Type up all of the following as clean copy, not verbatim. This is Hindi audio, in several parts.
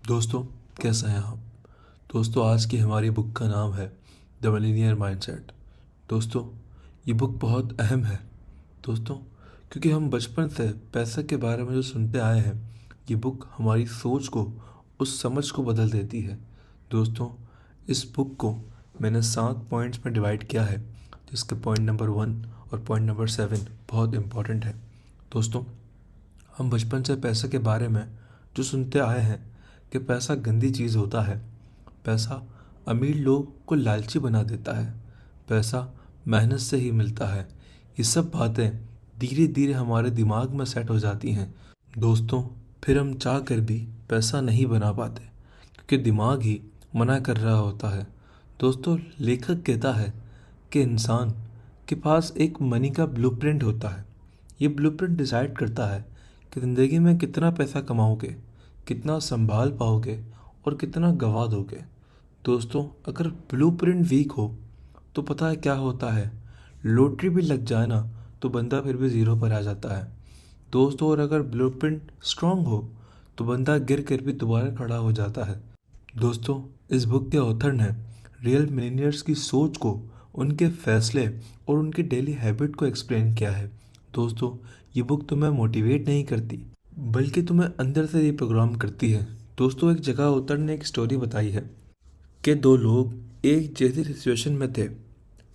दोस्तों, कैसे हैं आप? दोस्तों, आज की हमारी बुक का नाम है द मिलीनियर माइंडसेट। दोस्तों, ये बुक बहुत अहम है दोस्तों, क्योंकि हम बचपन से पैसा के बारे में जो सुनते आए हैं, ये बुक हमारी सोच को, उस समझ को बदल देती है। दोस्तों, इस बुक को मैंने 7 पॉइंट्स में डिवाइड किया है, जिसके पॉइंट नंबर 1 और पॉइंट नंबर 7 बहुत इम्पॉर्टेंट है। दोस्तों, हम बचपन से पैसे के बारे में जो सुनते आए हैं कि पैसा गंदी चीज़ होता है, पैसा अमीर लोग को लालची बना देता है, पैसा मेहनत से ही मिलता है, ये सब बातें धीरे धीरे हमारे दिमाग में सेट हो जाती हैं। दोस्तों, फिर हम चाह कर भी पैसा नहीं बना पाते, क्योंकि दिमाग ही मना कर रहा होता है। दोस्तों, लेखक कहता है कि इंसान के पास एक मनी का ब्लूप्रिंट होता है। ये ब्लूप्रिंट डिसाइड करता है कि ज़िंदगी में कितना पैसा कमाओगे, कितना संभाल पाओगे और कितना गंवा दोगे। दोस्तों, अगर ब्लूप्रिंट वीक हो तो पता है क्या होता है? लॉटरी भी लग जाए ना तो बंदा फिर भी ज़ीरो पर आ जाता है। दोस्तों, और अगर ब्लूप्रिंट स्ट्रांग हो तो बंदा गिर कर भी दोबारा खड़ा हो जाता है। दोस्तों, इस बुक के ऑथर ने रियल मिलीनियर्स की सोच को, उनके फैसले और उनकी डेली हैबिट को एक्सप्लेन किया है। दोस्तों, ये बुक तुम्हें मोटिवेट नहीं करती, बल्कि तुम्हें अंदर से रिप्रोग्राम करती है। दोस्तों, एक जगह ऑथर ने एक स्टोरी बताई है कि दो लोग एक जैसी सिचुएशन में थे,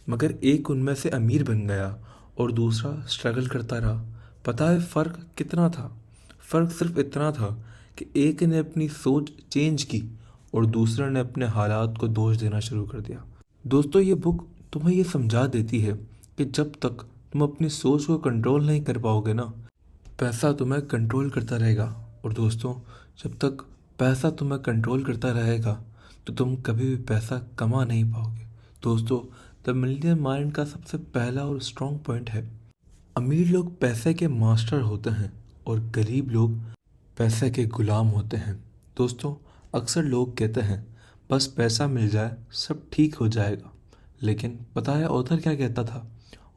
मगर एक उनमें से अमीर बन गया और दूसरा स्ट्रगल करता रहा। पता है फ़र्क कितना था? फ़र्क सिर्फ इतना था कि एक ने अपनी सोच चेंज की और दूसरे ने अपने हालात को दोष देना शुरू कर दिया। दोस्तों, ये बुक तुम्हें ये समझा देती है कि जब तक तुम अपनी सोच को कंट्रोल नहीं कर पाओगे ना, पैसा तुम्हें कंट्रोल करता रहेगा। और दोस्तों, जब तक पैसा तुम्हें कंट्रोल करता रहेगा तो तुम कभी भी पैसा कमा नहीं पाओगे। दोस्तों, द मिलियनियर माइंड का सबसे पहला और स्ट्रॉन्ग पॉइंट है, अमीर लोग पैसे के मास्टर होते हैं और गरीब लोग पैसे के गुलाम होते हैं। दोस्तों, अक्सर लोग कहते हैं बस पैसा मिल जाए सब ठीक हो जाएगा, लेकिन पता है ऑथर क्या कहता था?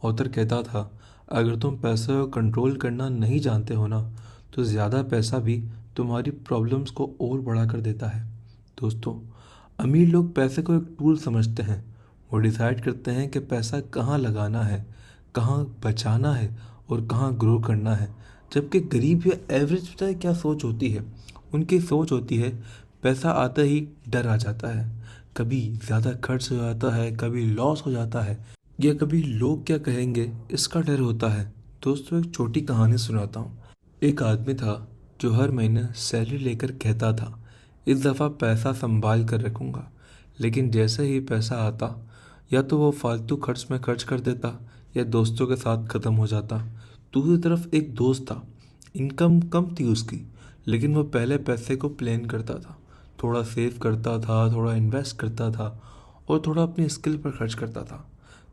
ऑथर कहता था, अगर तुम पैसे को कंट्रोल करना नहीं जानते हो ना, तो ज़्यादा पैसा भी तुम्हारी प्रॉब्लम्स को और बढ़ा कर देता है। दोस्तों, अमीर लोग पैसे को एक टूल समझते हैं। वो डिसाइड करते हैं कि पैसा कहाँ लगाना है, कहाँ बचाना है और कहाँ ग्रो करना है। जबकि गरीब या एवरेज पता है क्या सोच होती है? उनकी सोच होती है, पैसा आते ही डर आ जाता है, कभी ज़्यादा खर्च हो जाता है, कभी लॉस हो जाता है, या कभी लोग क्या कहेंगे इसका डर होता है। दोस्तों, एक छोटी कहानी सुनाता हूँ। एक आदमी था जो हर महीने सैलरी लेकर कहता था, इस दफ़ा पैसा संभाल कर रखूँगा, लेकिन जैसे ही पैसा आता, या तो वो फालतू खर्च में खर्च कर देता या दोस्तों के साथ ख़त्म हो जाता। दूसरी तरफ एक दोस्त था, इनकम कम थी उसकी, लेकिन वो पहले पैसे को प्लान करता था, थोड़ा सेव करता था, थोड़ा इन्वेस्ट करता था और थोड़ा अपनी स्किल पर खर्च करता था।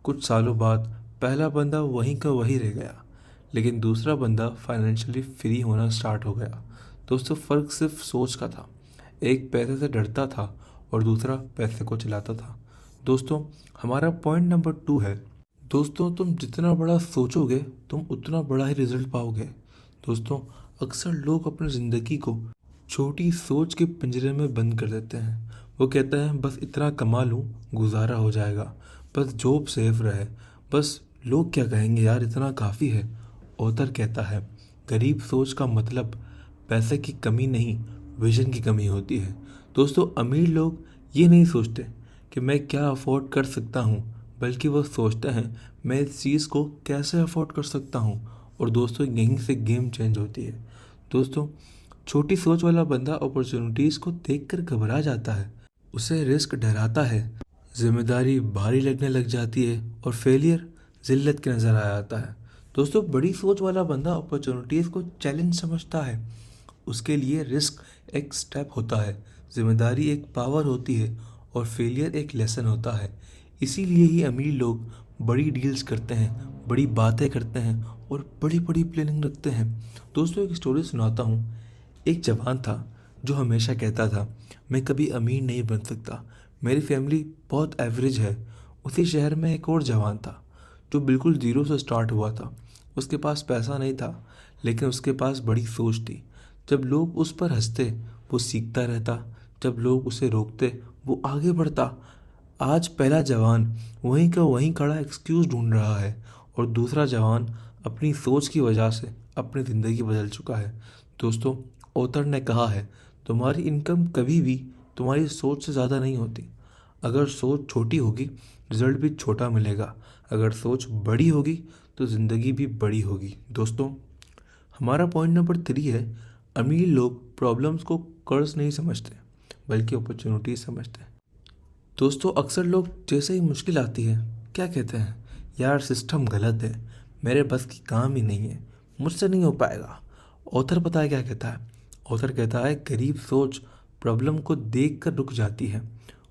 कुछ सालों बाद पहला बंदा वहीं का वहीं रह गया, लेकिन दूसरा बंदा फाइनेंशियली फ्री होना स्टार्ट हो गया। दोस्तों, फ़र्क सिर्फ सोच का था, एक पैसे से डरता था और दूसरा पैसे को चलाता था। दोस्तों, हमारा पॉइंट नंबर 2 है, दोस्तों तुम जितना बड़ा सोचोगे तुम उतना बड़ा ही रिजल्ट पाओगे। दोस्तों, अक्सर लोग अपनी ज़िंदगी को छोटी सोच के पिंजरे में बंद कर देते हैं। वो कहते हैं बस इतना कमा लूँ गुजारा हो जाएगा, बस जॉब सेफ रहे, बस लोग क्या कहेंगे यार इतना काफ़ी है। ऑथर कहता है, गरीब सोच का मतलब पैसे की कमी नहीं, विजन की कमी होती है। दोस्तों, अमीर लोग ये नहीं सोचते कि मैं क्या अफोर्ड कर सकता हूँ, बल्कि वो सोचते हैं मैं इस चीज़ को कैसे अफोर्ड कर सकता हूँ। और दोस्तों, यहीं से गेम चेंज होती है। दोस्तों, छोटी सोच वाला बंदा अपॉर्चुनिटीज़ को देखकर घबरा जाता है, उसे रिस्क डराता है, जिम्मेदारी भारी लगने लग जाती है और फेलियर जिल्लत के नज़र आ जाता है। दोस्तों, बड़ी सोच वाला बंदा अपॉर्चुनिटीज़ को चैलेंज समझता है, उसके लिए रिस्क एक स्टेप होता है, जिम्मेदारी एक पावर होती है और फेलियर एक लेसन होता है। इसीलिए ही अमीर लोग बड़ी डील्स करते हैं, बड़ी बातें करते हैं और बड़ी बड़ी प्लानिंग रखते हैं। दोस्तों, एक स्टोरी सुनाता हूँ। एक जवान था जो हमेशा कहता था मैं कभी अमीर नहीं बन सकता, मेरी फैमिली बहुत एवरेज है। उसी शहर में एक और जवान था जो बिल्कुल ज़ीरो से स्टार्ट हुआ था। उसके पास पैसा नहीं था, लेकिन उसके पास बड़ी सोच थी। जब लोग उस पर हंसते वो सीखता रहता, जब लोग उसे रोकते वो आगे बढ़ता। आज पहला जवान वहीं का वहीं खड़ा एक्सक्यूज़ ढूंढ रहा है, और दूसरा जवान अपनी सोच की वजह से अपनी ज़िंदगी बदल चुका है। दोस्तों, ऑथर ने कहा है, तुम्हारी इनकम कभी भी तुम्हारी सोच से ज़्यादा नहीं होती। अगर सोच छोटी होगी, रिजल्ट भी छोटा मिलेगा। अगर सोच बड़ी होगी तो ज़िंदगी भी बड़ी होगी। दोस्तों, हमारा पॉइंट नंबर 3 है, अमीर लोग प्रॉब्लम्स को कर्ज नहीं समझते बल्कि अपॉर्चुनिटी समझते हैं। दोस्तों, अक्सर लोग जैसे ही मुश्किल आती है क्या कहते हैं, यार सिस्टम गलत है, मेरे बस की काम ही नहीं है, मुझसे नहीं हो पाएगा। ऑथर पता है क्या कहता है? ऑथर कहता है, गरीब सोच प्रॉब्लम को देख कर रुक जाती है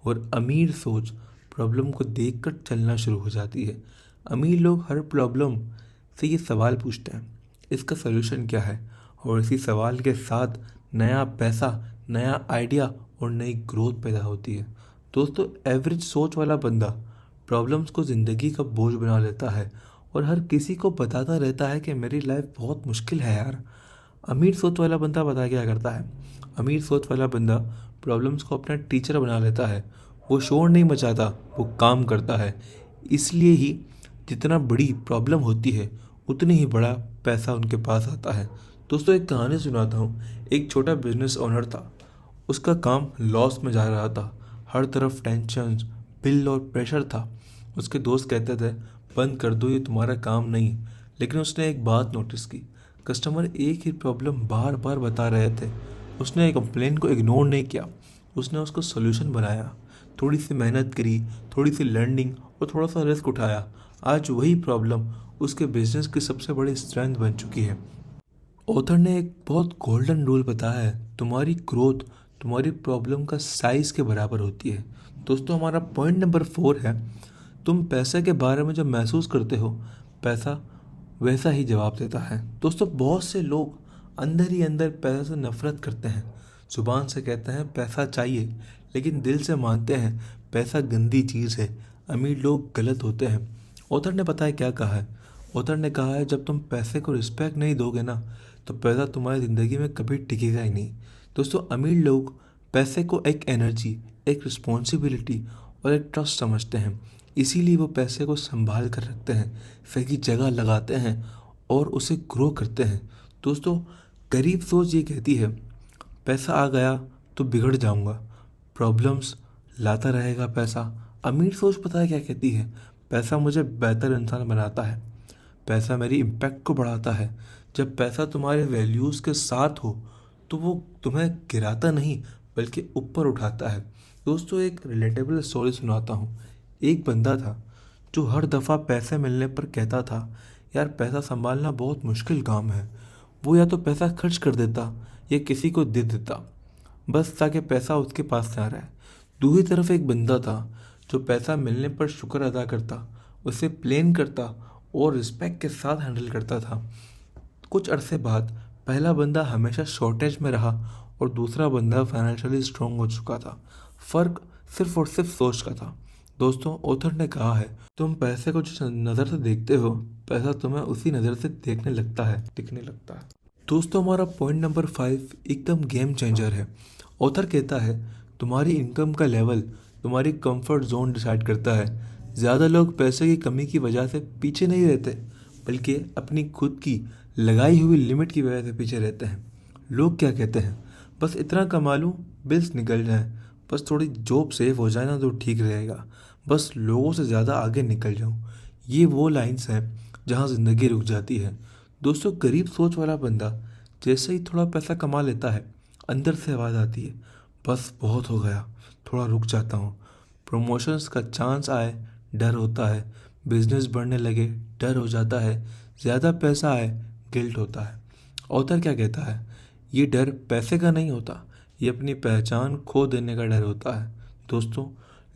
और अमीर सोच प्रॉब्लम को देख कर चलना शुरू हो जाती है। अमीर लोग हर प्रॉब्लम से ये सवाल पूछते हैं, इसका सलूशन क्या है, और इसी सवाल के साथ नया पैसा, नया आइडिया और नई ग्रोथ पैदा होती है। दोस्तों, एवरेज सोच वाला बंदा प्रॉब्लम्स को ज़िंदगी का बोझ बना लेता है और हर किसी को बताता रहता है कि मेरी लाइफ बहुत मुश्किल है यार। अमीर सोच वाला बंदा पता क्या करता है? अमीर सोच वाला बंदा प्रॉब्लम्स को अपना टीचर बना लेता है। वो शोर नहीं मचाता, वो काम करता है। इसलिए ही जितना बड़ी प्रॉब्लम होती है उतनी ही बड़ा पैसा उनके पास आता है। दोस्तों, एक कहानी सुनाता हूँ। एक छोटा बिजनेस ओनर था, उसका काम लॉस में जा रहा था। हर तरफ टेंशन, बिल और प्रेशर था। उसके दोस्त कहते थे, बंद कर दो, ये तुम्हारा काम नहीं। लेकिन उसने एक बात नोटिस की, कस्टमर एक ही प्रॉब्लम बार बार बता रहे थे। उसने कंप्लेन को इग्नोर नहीं किया, उसने उसको सोल्यूशन बनाया। थोड़ी सी मेहनत करी, थोड़ी सी लर्निंग और थोड़ा सा रिस्क उठाया। आज वही प्रॉब्लम उसके बिजनेस की सबसे बड़ी स्ट्रेंथ बन चुकी है। ऑथर ने एक बहुत गोल्डन रूल बताया है, तुम्हारी ग्रोथ तुम्हारी प्रॉब्लम का साइज के बराबर होती है। दोस्तों, हमारा पॉइंट नंबर 4 है, तुम पैसे के बारे में जब महसूस करते हो, पैसा वैसा ही जवाब देता है। दोस्तों, बहुत से लोग अंदर ही अंदर पैसे से नफरत करते हैं। जुबान से कहते हैं पैसा चाहिए, लेकिन दिल से मानते हैं पैसा गंदी चीज़ है। अमीर लोग गलत होते हैं। ऑथर ने पता है क्या कहा है? ऑथर ने कहा है, जब तुम पैसे को रिस्पेक्ट नहीं दोगे ना, तो पैसा तुम्हारी ज़िंदगी में कभी टिकेगा ही नहीं। दोस्तों, अमीर लोग पैसे को एक एनर्जी, एक रिस्पॉन्सिबिलिटी और एक ट्रस्ट समझते हैं। इसीलिए वो पैसे को संभाल कर रखते हैं, सही जगह लगाते हैं और उसे ग्रो करते हैं। दोस्तों, गरीब सोच ये कहती है, पैसा आ गया तो बिगड़ जाऊंगा, प्रॉब्लम्स लाता रहेगा पैसा। अमीर सोच पता है क्या कहती है? पैसा मुझे बेहतर इंसान बनाता है, पैसा मेरी इम्पैक्ट को बढ़ाता है। जब पैसा तुम्हारे वैल्यूज़ के साथ हो तो वो तुम्हें गिराता नहीं बल्कि ऊपर उठाता है। दोस्तों, एक रिलेटेबल स्टोरी सुनाता हूँ। एक बंदा था जो हर दफ़ा पैसे मिलने पर कहता था, यार पैसा संभालना बहुत मुश्किल काम है। वो या तो पैसा खर्च कर देता या किसी को दे देता, बस ताकि पैसा उसके पास ना रहे। दूसरी तरफ एक बंदा था जो पैसा मिलने पर शुक्र अदा करता, उसे प्लेन करता और रिस्पेक्ट के साथ हैंडल करता था। कुछ अरसे बाद पहला बंदा हमेशा शॉर्टेज में रहा और दूसरा बंदा फाइनेंशियली स्ट्रांग हो चुका था। फ़र्क सिर्फ और सिर्फ सोच का था। दोस्तों, ऑथर ने कहा है, तुम पैसे को जिस नज़र से देखते हो, पैसा तुम्हें उसी नज़र से दिखने लगता है। दोस्तों, हमारा पॉइंट नंबर 5 एकदम गेम चेंजर है। ऑथर कहता है, तुम्हारी इनकम का लेवल तुम्हारी कंफर्ट जोन डिसाइड करता है। ज़्यादा लोग पैसे की कमी की वजह से पीछे नहीं रहते, बल्कि अपनी खुद की लगाई हुई लिमिट की वजह से पीछे रहते हैं। लोग क्या कहते हैं, बस इतना कमा लूँ, बिल्स निकल जाएं, बस थोड़ी जॉब सेव हो जाए ना तो ठीक रहेगा, बस लोगों से ज़्यादा आगे निकल जाऊँ। ये वो लाइन्स हैं जहाँ ज़िंदगी रुक जाती है। दोस्तों, गरीब सोच वाला बंदा जैसे ही थोड़ा पैसा कमा लेता है, अंदर से आवाज़ आती है, बस बहुत हो गया, थोड़ा रुक जाता हूँ। प्रमोशंस का चांस आए, डर होता है। बिजनेस बढ़ने लगे, डर हो जाता है। ज़्यादा पैसा आए, गिल्ट होता है। ऑथर क्या कहता है, ये डर पैसे का नहीं होता, ये अपनी पहचान खो देने का डर होता है। दोस्तों,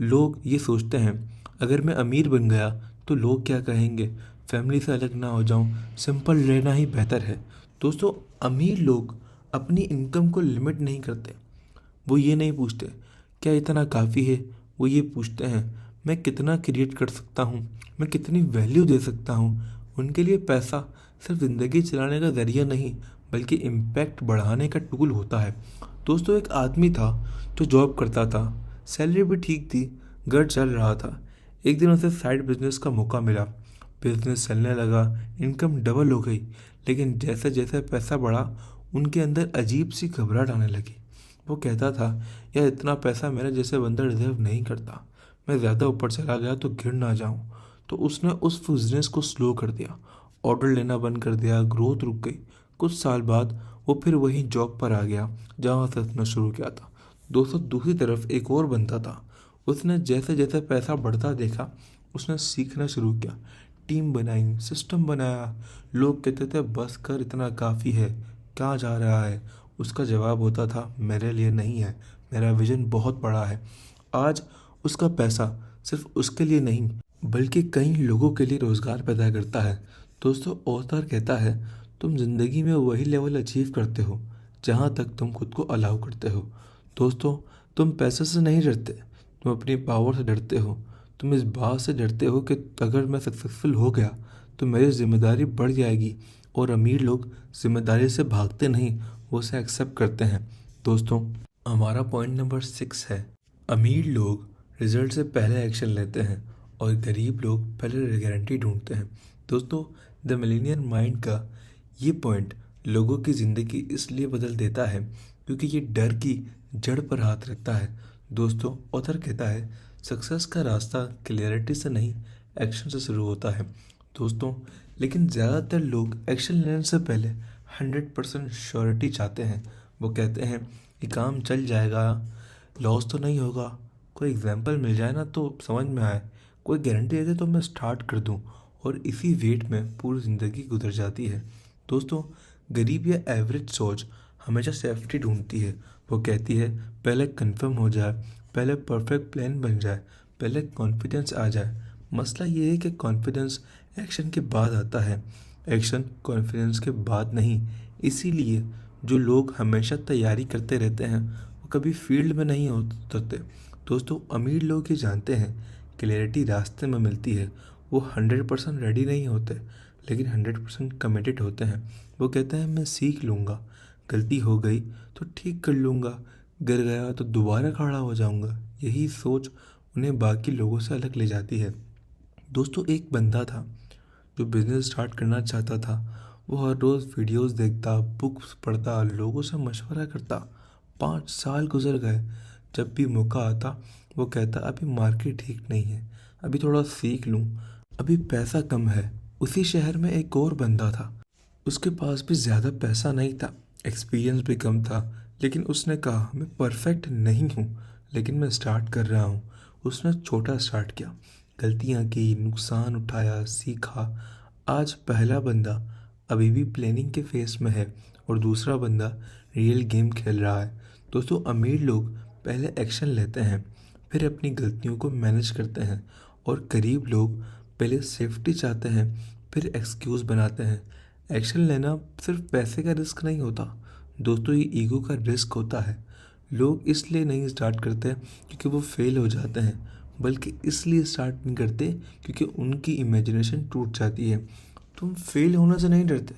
लोग ये सोचते हैं, अगर मैं अमीर बन गया तो लोग क्या कहेंगे, फैमिली से अलग ना हो जाऊं, सिंपल रहना ही बेहतर है। दोस्तों, अमीर लोग अपनी इनकम को लिमिट नहीं करते। वो ये नहीं पूछते क्या इतना काफ़ी है, वो ये पूछते हैं मैं कितना क्रिएट कर सकता हूँ, मैं कितनी वैल्यू दे सकता हूँ। उनके लिए पैसा सिर्फ ज़िंदगी चलाने का ज़रिया नहीं, बल्कि इम्पैक्ट बढ़ाने का टूल होता है। दोस्तों एक आदमी था जो जॉब करता था, सैलरी भी ठीक थी, घर चल रहा था। एक दिन उसे साइड बिजनेस का मौका मिला। बिजनेस चलने लगा, इनकम डबल हो गई। लेकिन जैसे जैसे पैसा बढ़ा, उनके अंदर अजीब सी घबराहट आने लगी। वो कहता था, यार इतना पैसा मेरे जैसे बंदा डिजर्व नहीं करता। मैं ज़्यादा ऊपर चला गया तो गिर ना जाऊं। तो उसने उस बिजनेस को स्लो कर दिया, ऑर्डर लेना बंद कर दिया, ग्रोथ रुक गई। कुछ साल बाद वो फिर वही जॉब पर आ गया जहाँ से उसने शुरू किया था। दोस्तों दूसरी तरफ एक और बंदा था। उसने जैसे जैसे पैसा बढ़ता देखा, उसने सीखना शुरू किया, टीम बनाई, सिस्टम बनाया। लोग कहते थे बस कर, इतना काफ़ी है, कहाँ जा रहा है। उसका जवाब होता था, मेरे लिए नहीं है, मेरा विजन बहुत बड़ा है। आज उसका पैसा सिर्फ उसके लिए नहीं बल्कि कई लोगों के लिए रोज़गार पैदा करता है। दोस्तों ऑथर कहता है, तुम जिंदगी में वही लेवल अचीव करते हो जहाँ तक तुम खुद को अलाउ करते हो। दोस्तों तुम पैसे से नहीं डरते, तुम अपनी पावर से डरते हो। तुम इस बात से डरते हो कि अगर मैं सक्सेसफुल हो गया तो मेरी जिम्मेदारी बढ़ जाएगी। और अमीर लोग जिम्मेदारी से भागते नहीं, वो उसे एक्सेप्ट करते हैं। दोस्तों हमारा पॉइंट नंबर 6 है, अमीर लोग रिजल्ट से पहले एक्शन लेते हैं और गरीब लोग पहले गारंटी ढूंढते हैं। दोस्तों द मिलेनियर माइंड का ये पॉइंट लोगों की ज़िंदगी इसलिए बदल देता है क्योंकि ये डर की जड़ पर हाथ रखता है। दोस्तों ऑथर कहता है, सक्सेस का रास्ता क्लियरिटी से नहीं, एक्शन से शुरू होता है। दोस्तों लेकिन ज़्यादातर लोग एक्शन लेने से पहले 100% श्योरिटी चाहते हैं। वो कहते हैं कि काम चल जाएगा, लॉस तो नहीं होगा, कोई एग्जाम्पल मिल जाए ना तो समझ में आए, कोई गारंटी दे दे तो मैं स्टार्ट कर दूं। और इसी वेट में पूरी ज़िंदगी गुजर जाती है। दोस्तों गरीब या एवरेज सोच हमेशा सेफ्टी ढूंढती है। वो कहती है पहले कंफर्म हो जाए, पहले परफेक्ट प्लान बन जाए, पहले कॉन्फिडेंस आ जाए। मसला ये है कि कॉन्फिडेंस एक्शन के बाद आता है, एक्शन कॉन्फिडेंस के बाद नहीं। इसीलिए जो लोग हमेशा तैयारी करते रहते हैं वो कभी फील्ड में नहीं उतरते। दोस्तों अमीर लोग ये जानते हैं क्लैरिटी रास्ते में मिलती है। वो 100% रेडी नहीं होते लेकिन 100% कमिटेड होते हैं। वो कहते हैं मैं सीख लूँगा, गलती हो गई तो ठीक कर लूँगा, गिर गया तो दोबारा खड़ा हो जाऊँगा। यही सोच उन्हें बाकी लोगों से अलग ले जाती है। दोस्तों एक बंदा था जो बिज़नेस स्टार्ट करना चाहता था। वो हर रोज़ वीडियोस देखता, बुक्स पढ़ता, लोगों से मशवरा करता। 5 साल गुजर गए। जब भी मौका आता वो कहता अभी मार्केट ठीक नहीं है, अभी थोड़ा सीख लूँ, अभी पैसा कम है। उसी शहर में एक और बंदा था, उसके पास भी ज़्यादा पैसा नहीं था, एक्सपीरियंस भी कम था। लेकिन उसने कहा मैं परफेक्ट नहीं हूँ लेकिन मैं स्टार्ट कर रहा हूँ। उसने छोटा स्टार्ट किया, गलतियाँ की, नुकसान उठाया, सीखा। आज पहला बंदा अभी भी प्लानिंग के फेस में है और दूसरा बंदा रियल गेम खेल रहा है। दोस्तों अमीर लोग पहले एक्शन लेते हैं, फिर अपनी गलतियों को मैनेज करते हैं। और गरीब लोग पहले सेफ्टी चाहते हैं, फिर एक्सक्यूज़ बनाते हैं। एक्शन लेना सिर्फ पैसे का रिस्क नहीं होता दोस्तों, ये ईगो का रिस्क होता है। लोग इसलिए नहीं स्टार्ट करते क्योंकि वो फेल हो जाते हैं, बल्कि इसलिए स्टार्ट नहीं करते क्योंकि उनकी इमेजिनेशन टूट जाती है। तुम फेल होने से नहीं डरते,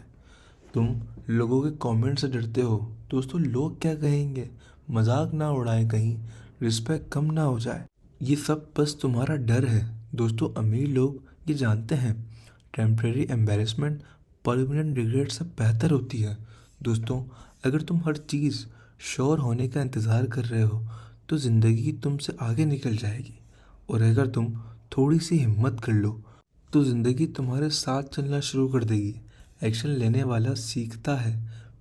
तुम लोगों के कमेंट से डरते हो। दोस्तों लोग क्या कहेंगे, मजाक ना उड़ाएं, कहीं रिस्पेक्ट कम ना हो जाए, ये सब बस तुम्हारा डर है। दोस्तों अमीर लोग ये जानते हैं टेम्परेरी एम्बेरसमेंट परमानेंट रिग्रेट से बेहतर होती है। दोस्तों अगर तुम हर चीज़ श्योर होने का इंतज़ार कर रहे हो तो ज़िंदगी तुमसे आगे निकल जाएगी। और अगर तुम थोड़ी सी हिम्मत कर लो तो ज़िंदगी तुम्हारे साथ चलना शुरू कर देगी। एक्शन लेने वाला सीखता है,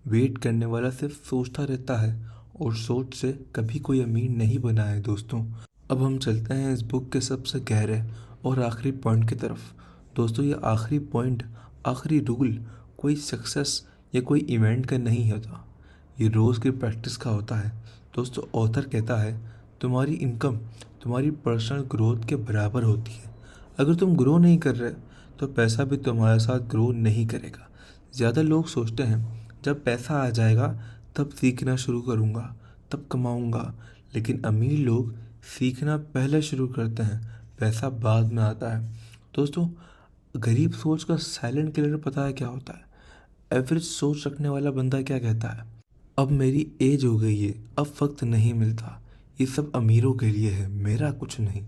वेट करने वाला सिर्फ सोचता रहता है, और सोच से कभी कोई अमीर नहीं बना है। दोस्तों अब हम चलते हैं इस बुक के सबसे गहरे और आखिरी पॉइंट की तरफ। दोस्तों ये आखिरी पॉइंट, आखिरी रूल कोई सक्सेस या कोई इवेंट का नहीं होता, ये रोज़ की प्रैक्टिस का होता है। दोस्तों ऑथर कहता है तुम्हारी इनकम तुम्हारी पर्सनल ग्रोथ के बराबर होती है। अगर तुम ग्रो नहीं कर रहे तो पैसा भी तुम्हारे साथ ग्रो नहीं करेगा। ज़्यादा लोग सोचते हैं जब पैसा आ जाएगा तब सीखना शुरू करूँगा, तब कमाऊँगा। लेकिन अमीर लोग सीखना पहले शुरू करते हैं, पैसा बाद में आता है। दोस्तों गरीब सोच का साइलेंट किलर पता है क्या होता है? एवरेज सोच रखने वाला बंदा क्या कहता है? अब मेरी एज हो गई है, अब वक्त नहीं मिलता, ये सब अमीरों के लिए है, मेरा कुछ नहीं।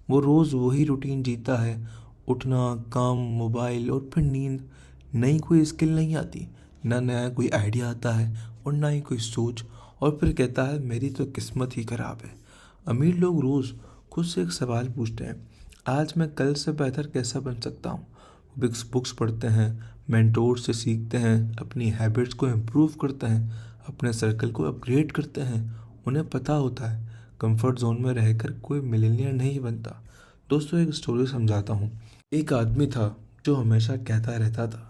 वो रोज़ वही रूटीन जीता है, उठना, काम, मोबाइल और फिर नींद। नई कोई स्किल नहीं आती, ना नया कोई आइडिया आता है और ना ही कोई सोच। और फिर कहता है मेरी तो किस्मत ही खराब है। अमीर लोग रोज़ खुद से एक सवाल पूछते हैं, आज मैं कल से बेहतर कैसा बन सकता हूँ। बुक्स पढ़ते हैं, मेंटोर से सीखते हैं, अपनी हैबिट्स को इम्प्रूव करते हैं, अपने सर्कल को अपग्रेड करते हैं। उन्हें पता होता है कंफर्ट जोन में रहकर कोई मिलेनियर नहीं बनता। दोस्तों एक स्टोरी समझाता हूँ। एक आदमी था जो हमेशा कहता रहता था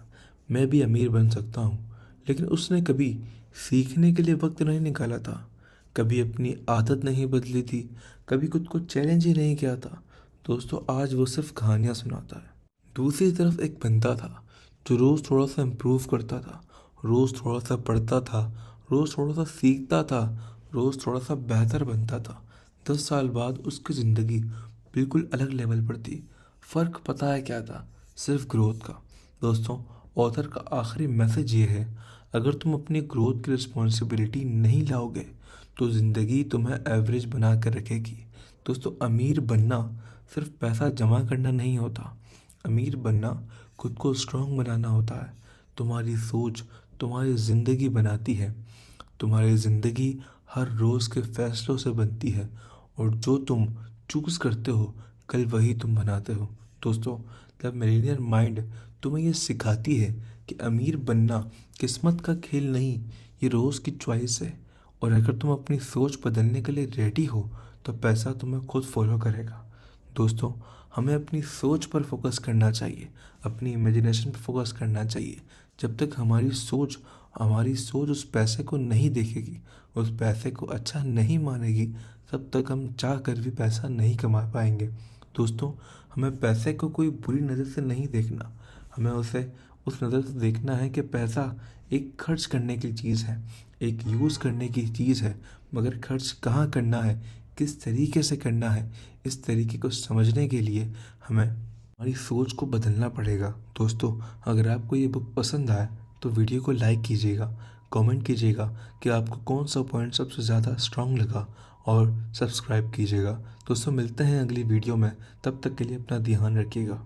मैं भी अमीर बन सकता हूँ, लेकिन उसने कभी सीखने के लिए वक्त नहीं निकाला था, कभी अपनी आदत नहीं बदली थी, कभी खुद को चैलेंज ही नहीं किया था। दोस्तों आज वो सिर्फ कहानियाँ सुनाता है। दूसरी तरफ एक बंदा था जो रोज़ थोड़ा सा इम्प्रूव करता था, रोज़ थोड़ा सा पढ़ता था, रोज़ थोड़ा सा सीखता था, रोज़ थोड़ा सा बेहतर बनता था। 10 साल बाद उसकी ज़िंदगी बिल्कुल अलग लेवल पर थी। फ़र्क पता है क्या था? सिर्फ ग्रोथ का। दोस्तों ऑथर का आखिरी मैसेज ये है, अगर तुम अपनी ग्रोथ की रिस्पॉन्सिबिलिटी नहीं लाओगे तो ज़िंदगी तुम्हें एवरेज बना कर रखेगी। दोस्तों अमीर बनना सिर्फ पैसा जमा करना नहीं होता, अमीर बनना खुद को स्ट्रांग बनाना होता है। तुम्हारी सोच तुम्हारी ज़िंदगी बनाती है, तुम्हारी ज़िंदगी हर रोज़ के फैसलों से बनती है और जो तुम चूज़ करते हो कल वही तुम बनाते हो। दोस्तों द मिलेनियर माइंड तुम्हें ये सिखाती है कि अमीर बनना किस्मत का खेल नहीं, ये रोज़ की चॉइस है। और अगर तुम अपनी सोच बदलने के लिए रेडी हो तो पैसा तुम्हें खुद फॉलो करेगा। दोस्तों हमें अपनी सोच पर फोकस करना चाहिए, अपनी इमेजिनेशन पर फोकस करना चाहिए। जब तक हमारी सोच उस पैसे को नहीं देखेगी, उस पैसे को अच्छा नहीं मानेगी, तब तक हम चाह कर भी पैसा नहीं कमा पाएंगे। दोस्तों हमें पैसे को कोई बुरी नज़र से नहीं देखना, हमें उसे उस नज़र से देखना है कि पैसा एक खर्च करने की चीज़ है, एक यूज़ करने की चीज़ है। मगर खर्च कहाँ करना है, किस तरीके से करना है, इस तरीके को समझने के लिए हमें हमारी सोच को बदलना पड़ेगा। दोस्तों अगर आपको ये बुक पसंद आए तो वीडियो को लाइक कीजिएगा, कमेंट कीजिएगा कि आपको कौन सा पॉइंट सबसे ज़्यादा स्ट्रांग लगा और सब्सक्राइब कीजिएगा। दोस्तों मिलते हैं अगली वीडियो में, तब तक के लिए अपना ध्यान रखिएगा।